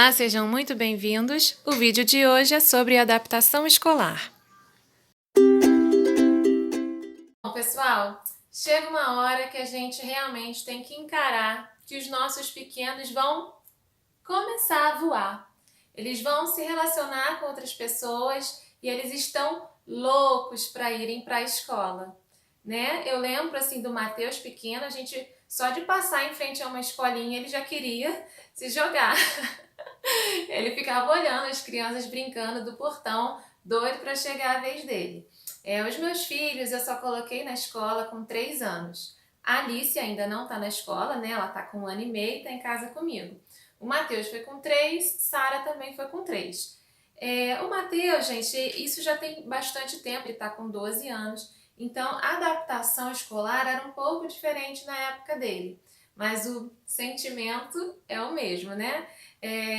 Olá, sejam muito bem-vindos. O vídeo de hoje é sobre adaptação escolar. Bom, pessoal, chega uma hora que a gente realmente tem que encarar que os nossos pequenos vão começar a voar. Eles vão se relacionar com outras pessoas e eles estão loucos para irem para a escola, né? Eu lembro assim do Matheus pequeno, a gente só de passar em frente a uma escolinha ele já queria se jogar. Ele ficava olhando as crianças brincando do portão, doido para chegar a vez dele. Os meus filhos eu só coloquei na escola com 3 anos. A Alice ainda não está na escola, né? Ela está com 1 ano e meio e está em casa comigo. O Matheus foi com 3, Sara também foi com 3. O Matheus, gente, isso já tem bastante tempo, ele está com 12 anos. Então, a adaptação escolar era um pouco diferente na época dele. Mas o sentimento é o mesmo, né?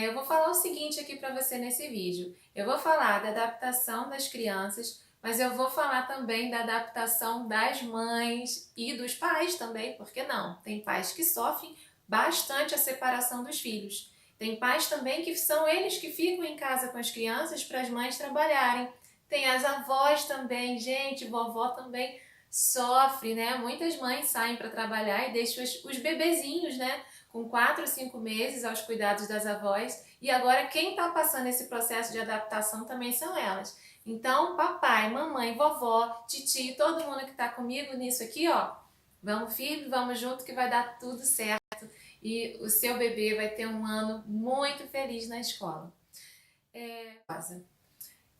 Eu vou falar o seguinte aqui para você nesse vídeo. Eu vou falar da adaptação das crianças, mas eu vou falar também da adaptação das mães e dos pais também, por que não? Tem pais que sofrem bastante a separação dos filhos. Tem pais também que são eles que ficam em casa com as crianças para as mães trabalharem. Tem as avós também, gente, vovó também sofre, né? Muitas mães saem para trabalhar e deixam os bebezinhos, né? Com 4 ou 5 meses aos cuidados das avós. E agora quem está passando esse processo de adaptação também são elas. Então, papai, mamãe, vovó, titi, todo mundo que está comigo nisso aqui, ó, vamos filho, vamos junto que vai dar tudo certo. E o seu bebê vai ter um ano muito feliz na escola.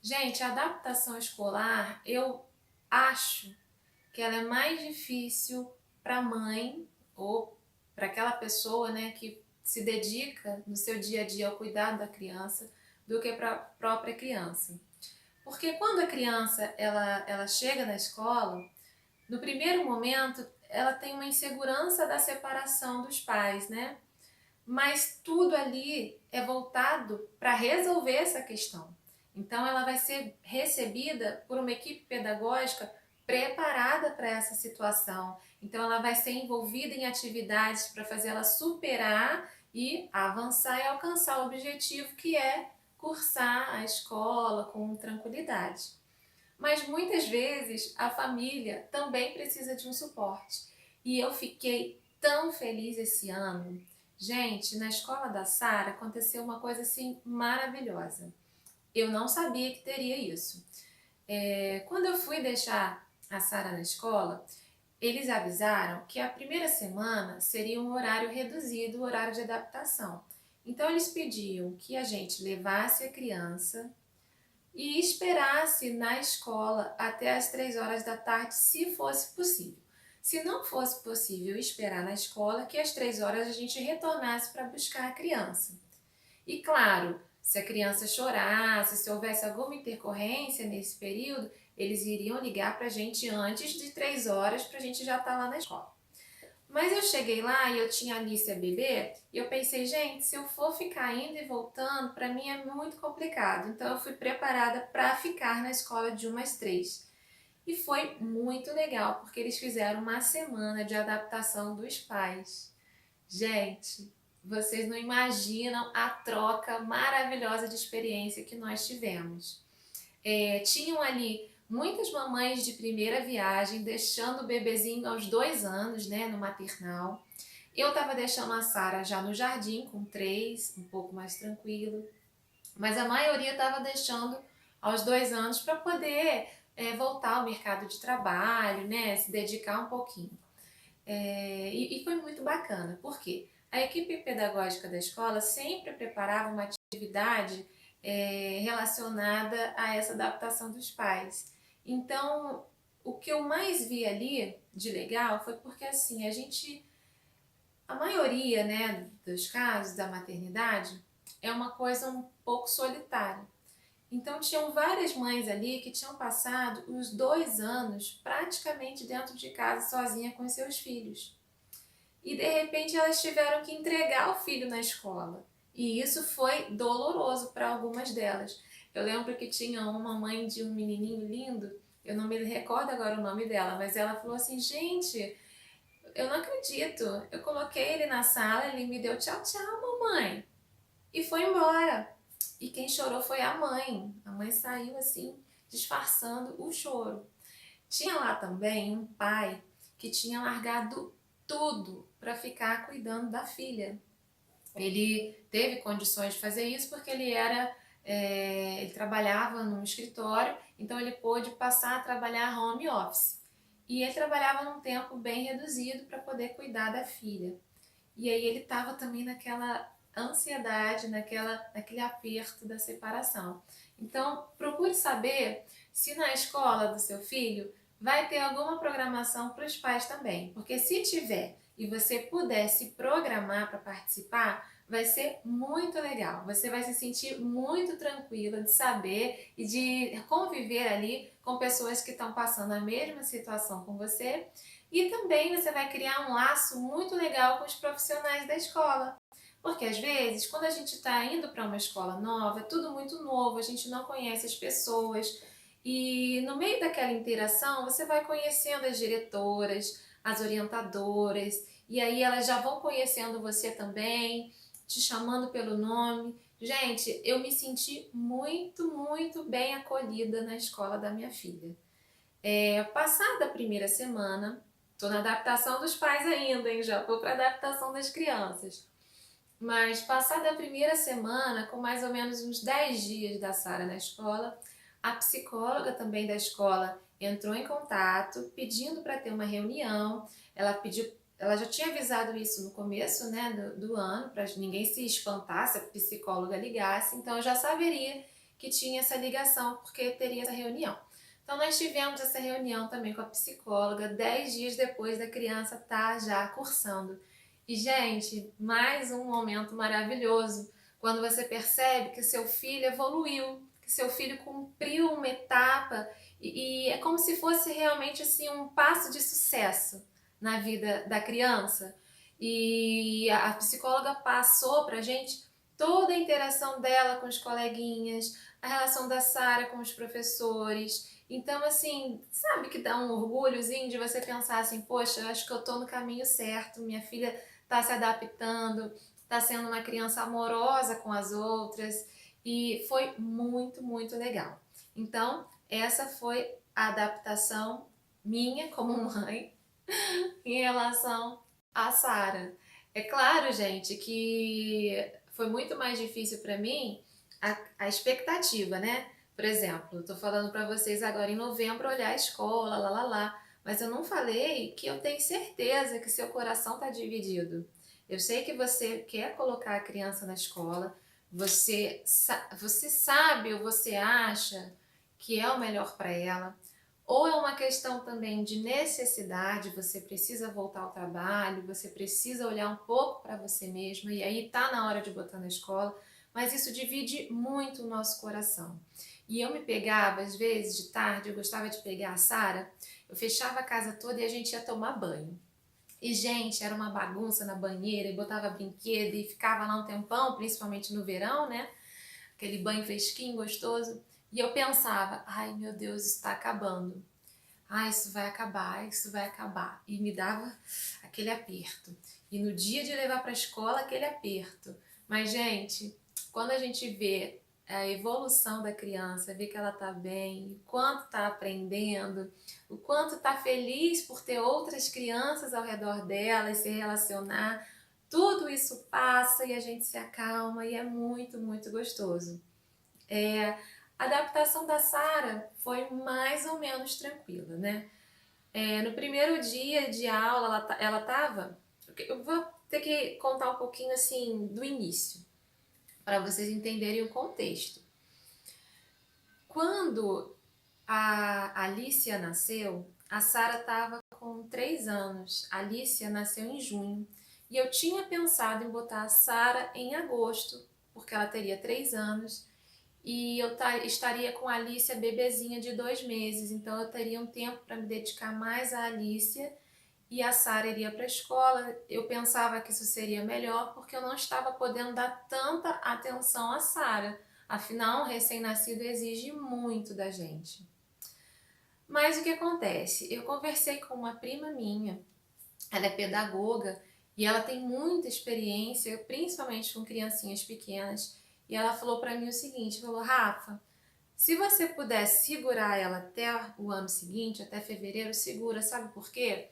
Gente, a adaptação escolar, eu acho que ela é mais difícil para a mãe ou para aquela pessoa, né, que se dedica no seu dia a dia ao cuidado da criança do que para a própria criança. Porque quando a criança ela chega na escola, no primeiro momento ela tem uma insegurança da separação dos pais, né? Mas tudo ali é voltado para resolver essa questão. Então ela vai ser recebida por uma equipe pedagógica preparada para essa situação. Então ela vai ser envolvida em atividades para fazer ela superar e avançar e alcançar o objetivo que é cursar a escola com tranquilidade. Mas muitas vezes a família também precisa de um suporte. E eu fiquei tão feliz esse ano. Gente, na escola da Sara aconteceu uma coisa assim maravilhosa. Eu não sabia que teria isso. Quando eu fui deixar a Sara na escola, eles avisaram que a primeira semana seria um horário reduzido, o horário de adaptação. Então eles pediam que a gente levasse a criança e esperasse na escola até as 3 horas da tarde, se fosse possível. Se não fosse possível esperar na escola, que às 3 horas a gente retornasse para buscar a criança. E claro, se a criança chorasse, se houvesse alguma intercorrência nesse período, eles iriam ligar para a gente antes de 3 horas para a gente já estar lá na escola. Mas eu cheguei lá e eu tinha a Alice a bebê e eu pensei, gente, se eu for ficar indo e voltando, para mim é muito complicado. Então eu fui preparada para ficar na escola de 1 às 3. E foi muito legal, porque eles fizeram uma semana de adaptação dos pais. Gente, vocês não imaginam a troca maravilhosa de experiência que nós tivemos. Tinham ali muitas mamães de primeira viagem, deixando o bebezinho aos 2 anos, né, no maternal. Eu estava deixando a Sara já no jardim, com 3, um pouco mais tranquilo. Mas a maioria estava deixando aos 2 anos para poder voltar ao mercado de trabalho, né, se dedicar um pouquinho. E foi muito bacana, porque a equipe pedagógica da escola sempre preparava uma atividade relacionada a essa adaptação dos pais. Então, o que eu mais vi ali de legal foi porque assim, a maioria, né, dos casos da maternidade é uma coisa um pouco solitária. Então tinham várias mães ali que tinham passado os 2 anos praticamente dentro de casa sozinha com seus filhos. E de repente elas tiveram que entregar o filho na escola. E isso foi doloroso para algumas delas. Eu lembro que tinha uma mãe de um menininho lindo, eu não me recordo agora o nome dela, mas ela falou assim, gente, eu não acredito, eu coloquei ele na sala, ele me deu tchau, tchau, mamãe. e foi embora. E quem chorou foi a mãe. A mãe saiu assim, disfarçando o choro. Tinha lá também um pai que tinha largado tudo para ficar cuidando da filha. Ele teve condições de fazer isso porque ele trabalhava num escritório, então ele pôde passar a trabalhar home office. E ele trabalhava num tempo bem reduzido para poder cuidar da filha. E aí ele estava também naquela ansiedade, naquele aperto da separação. Então, procure saber se na escola do seu filho vai ter alguma programação para os pais também. Porque se tiver e você puder se programar para participar, vai ser muito legal. Você vai se sentir muito tranquila de saber e de conviver ali com pessoas que estão passando a mesma situação com você. E também você vai criar um laço muito legal com os profissionais da escola. Porque às vezes, quando a gente está indo para uma escola nova, é tudo muito novo, a gente não conhece as pessoas. E no meio daquela interação, você vai conhecendo as diretoras, as orientadoras, e aí elas já vão conhecendo você também, te chamando pelo nome. Gente, eu me senti muito, muito bem acolhida na escola da minha filha. Passada a primeira semana, tô na adaptação dos pais ainda, hein? Já tô para adaptação das crianças. Mas passada a primeira semana, com mais ou menos uns 10 dias da Sara na escola, a psicóloga também da escola entrou em contato, pedindo para ter uma reunião. Ela já tinha avisado isso no começo, né, do ano, para ninguém se espantar se a psicóloga ligasse, então eu já saberia que tinha essa ligação, porque teria essa reunião. Então nós tivemos essa reunião também com a psicóloga 10 dias depois da criança estar já cursando. E, gente, mais um momento maravilhoso quando você percebe que seu filho evoluiu, que seu filho cumpriu uma etapa e é como se fosse realmente assim um passo de sucesso na vida da criança. E a psicóloga passou pra gente toda a interação dela com os coleguinhas, a relação da Sara com os professores. Então, assim, sabe que dá um orgulhozinho de você pensar assim, poxa, eu acho que eu tô no caminho certo, minha filha está se adaptando, está sendo uma criança amorosa com as outras e foi muito, muito legal. Então, essa foi a adaptação minha como mãe em relação à Sara. É claro, gente, que foi muito mais difícil para mim a expectativa, né? Por exemplo, eu tô falando para vocês agora em novembro olhar a escola, lá, lá, lá. Mas eu não falei que eu tenho certeza que seu coração está dividido. Eu sei que você quer colocar a criança na escola, você sabe ou você acha que é o melhor para ela, ou é uma questão também de necessidade, você precisa voltar ao trabalho, você precisa olhar um pouco para você mesma e aí tá na hora de botar na escola, mas isso divide muito o nosso coração. E eu me pegava, às vezes, de tarde, eu gostava de pegar a Sara, eu fechava a casa toda e a gente ia tomar banho. E, gente, era uma bagunça na banheira, e botava brinquedo e ficava lá um tempão, principalmente no verão, né? Aquele banho fresquinho, gostoso. E eu pensava, ai meu Deus, isso está acabando. Ai, isso vai acabar, isso vai acabar. E me dava aquele aperto. E no dia de levar para a escola, aquele aperto. Mas, gente, quando a gente vê a evolução da criança, vê que ela tá bem, o quanto tá aprendendo, o quanto tá feliz por ter outras crianças ao redor dela e se relacionar, tudo isso passa e a gente se acalma e é muito, muito gostoso. A adaptação da Sara foi mais ou menos tranquila, né? No primeiro dia de aula, ela tava. Eu vou ter que contar um pouquinho assim do início, para vocês entenderem o contexto. Quando a Alicia nasceu, a Sara estava com 3 anos. A Alicia nasceu em junho. E eu tinha pensado em botar a Sara em agosto, porque ela teria 3 anos. E eu estaria com a Alicia bebezinha de 2 meses. Então eu teria um tempo para me dedicar mais à Alicia. E a Sara iria para a escola. Eu pensava que isso seria melhor porque eu não estava podendo dar tanta atenção à Sara. Afinal, um recém-nascido exige muito da gente. Mas o que acontece? Eu conversei com uma prima minha, ela é pedagoga, E ela tem muita experiência, principalmente com criancinhas pequenas. E ela falou para mim o seguinte, falou, Rafa, se você puder segurar ela até o ano seguinte, até fevereiro, segura, sabe por quê?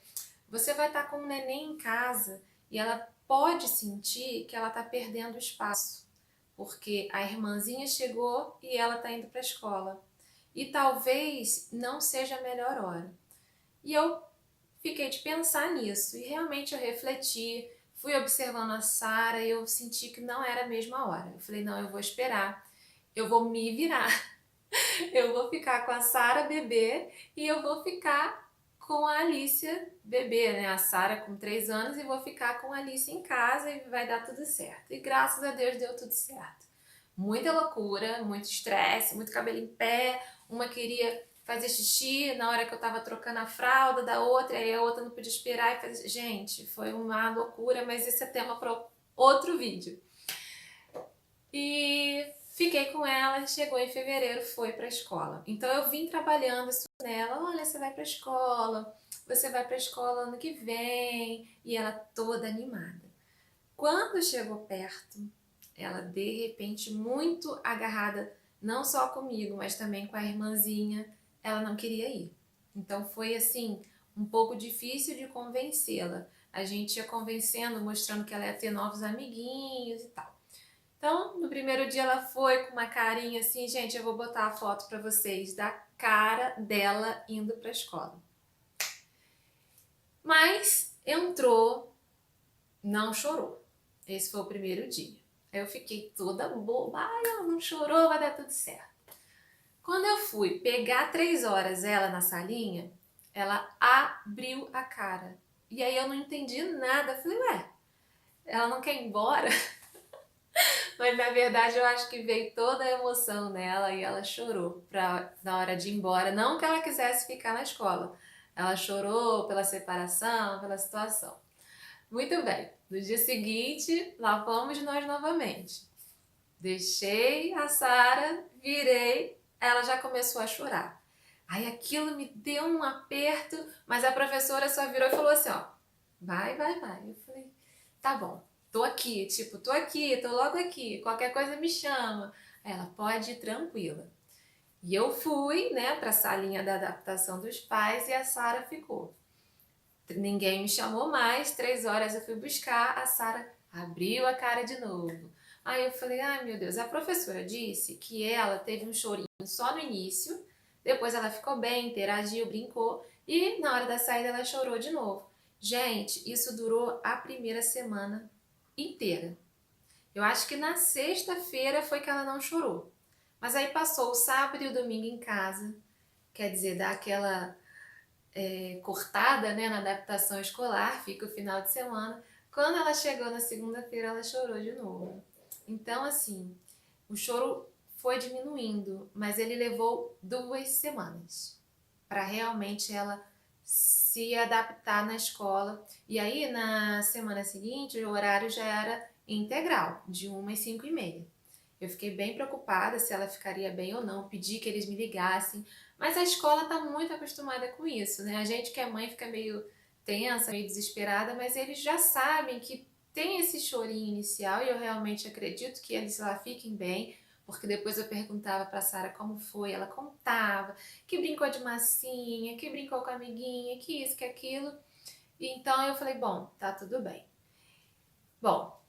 Você vai estar com um neném em casa e ela pode sentir que ela está perdendo espaço, porque a irmãzinha chegou e ela está indo para a escola. E talvez não seja a melhor hora. E eu fiquei de pensar nisso e realmente eu refleti, fui observando a Sara e eu senti que não era a mesma hora. Eu falei, não, eu vou esperar, eu vou me virar, eu vou ficar com a Sara bebê e eu vou ficar com a Alicia bebê, né? A Sara com 3 anos e vou ficar com a Alicia em casa e vai dar tudo certo. E graças a Deus deu tudo certo. Muita loucura, muito estresse, muito cabelo em pé, uma queria fazer xixi na hora que eu tava trocando a fralda da outra, aí a outra não podia esperar e fazer... Gente, foi uma loucura, mas esse é tema para outro vídeo. E fiquei com ela, chegou em fevereiro, foi para a escola. Então eu vim trabalhando isso nela, olha, você vai para a escola, você vai para a escola ano que vem, e ela toda animada. Quando chegou perto, ela de repente muito agarrada, não só comigo, mas também com a irmãzinha, ela não queria ir. Então foi assim, um pouco difícil de convencê-la. A gente ia convencendo, mostrando que ela ia ter novos amiguinhos e tal. Então, no primeiro dia ela foi com uma carinha assim, gente, eu vou botar a foto pra vocês da cara dela indo pra escola. Mas entrou, não chorou. Esse foi o primeiro dia. Eu fiquei toda boba, ai, ela não chorou, vai dar tudo certo. Quando eu fui pegar 3 horas ela na salinha, ela abriu a cara. E aí eu não entendi nada, falei, ué, ela não quer ir embora? Mas na verdade eu acho que veio toda a emoção nela e ela chorou na hora de ir embora. Não que ela quisesse ficar na escola, ela chorou pela separação, pela situação. Muito bem, no dia seguinte, lá fomos nós novamente. Deixei a Sara, virei, ela já começou a chorar. Aí aquilo me deu um aperto, mas a professora só virou e falou assim, ó, vai, vai, vai. Eu falei, tá bom, tô aqui, tipo, tô aqui, tô logo aqui, qualquer coisa me chama. Ela pode ir tranquila. E eu fui, né, pra salinha da adaptação dos pais e a Sara ficou. Ninguém me chamou mais, 3 horas eu fui buscar, a Sara abriu a cara de novo. Aí eu falei, ai meu Deus, a professora disse que ela teve um chorinho só no início, depois ela ficou bem, interagiu, brincou e na hora da saída ela chorou de novo. Gente, isso durou a primeira semana inteira. Eu acho que na sexta-feira foi que ela não chorou. Mas aí passou o sábado e o domingo em casa, quer dizer, dá aquela cortada, né, na adaptação escolar, fica o final de semana. Quando ela chegou na segunda-feira, ela chorou de novo. Então, assim, o choro foi diminuindo, mas ele levou 2 semanas para realmente ela se adaptar na escola. E aí, na semana seguinte, o horário já era integral, de 1 às 5h30. Eu fiquei bem preocupada se ela ficaria bem ou não, pedi que eles me ligassem, mas a escola está muito acostumada com isso, né? A gente que é mãe fica meio tensa, meio desesperada, mas eles já sabem que tem esse chorinho inicial e eu realmente acredito que eles lá fiquem bem, porque depois eu perguntava para Sara como foi, ela contava que brincou de massinha, que brincou com a amiguinha, que isso, que aquilo. E então eu falei, bom, tá tudo bem. Bom,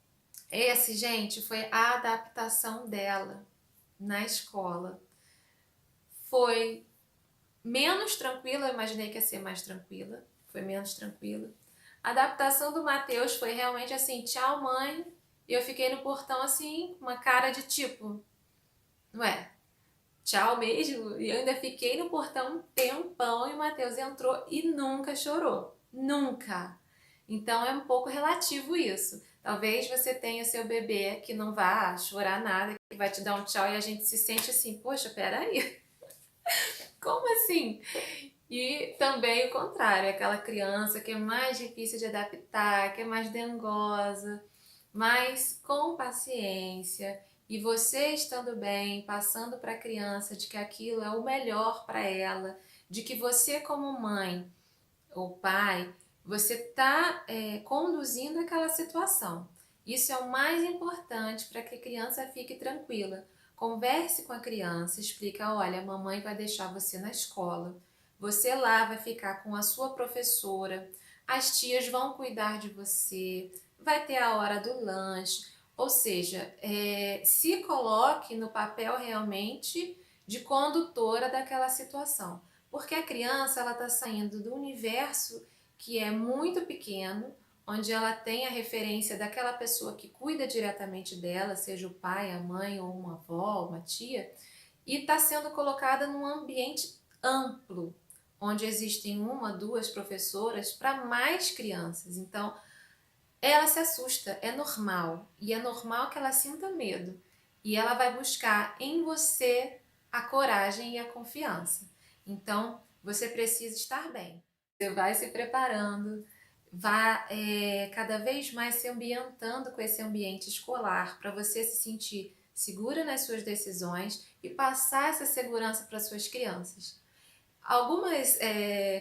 esse, gente, foi a adaptação dela na escola. Foi menos tranquila, eu imaginei que ia ser mais tranquila, foi menos tranquila. A adaptação do Matheus foi realmente assim, tchau mãe, e eu fiquei no portão assim, uma cara de tipo, ué, tchau mesmo? E eu ainda fiquei no portão um tempão e o Matheus entrou e nunca chorou, nunca. Então é um pouco relativo isso. Talvez você tenha seu bebê que não vá chorar nada, que vai te dar um tchau e a gente se sente assim, poxa, peraí, como assim? E também o contrário, aquela criança que é mais difícil de adaptar, que é mais dengosa, mas com paciência e você estando bem, passando para a criança de que aquilo é o melhor para ela, de que você como mãe ou pai você está conduzindo aquela situação. Isso é o mais importante para que a criança fique tranquila. Converse com a criança, explica, olha, a mamãe vai deixar você na escola, você lá vai ficar com a sua professora, as tias vão cuidar de você, vai ter a hora do lanche, ou seja, se coloque no papel realmente de condutora daquela situação. Porque a criança ela está saindo do universo que é muito pequeno, onde ela tem a referência daquela pessoa que cuida diretamente dela, seja o pai, a mãe ou uma avó, uma tia, e está sendo colocada num ambiente amplo, onde existem uma, duas professoras para mais crianças. Então, ela se assusta, é normal, e é normal que ela sinta medo. E ela vai buscar em você a coragem e a confiança. Então, você precisa estar bem. Você vai se preparando, vai cada vez mais se ambientando com esse ambiente escolar para você se sentir segura nas suas decisões e passar essa segurança para suas crianças. Algumas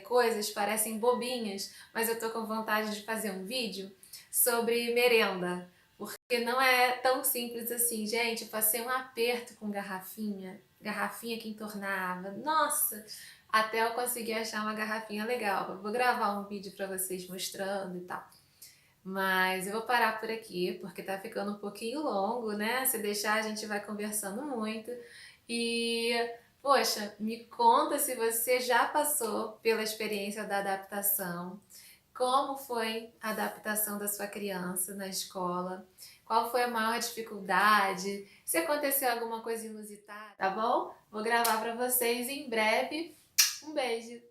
coisas parecem bobinhas, mas eu tô com vontade de fazer um vídeo sobre merenda, porque não é tão simples assim, gente. Eu passei um aperto com garrafinha, garrafinha que entornava. Nossa, até eu conseguir achar uma garrafinha legal. Eu vou gravar um vídeo para vocês mostrando e tal. Mas eu vou parar por aqui, porque tá ficando um pouquinho longo, né? Se deixar, a gente vai conversando muito. E, poxa, me conta se você já passou pela experiência da adaptação. Como foi a adaptação da sua criança na escola? Qual foi a maior dificuldade? Se aconteceu alguma coisa inusitada, tá bom? Vou gravar para vocês em breve. Um beijo!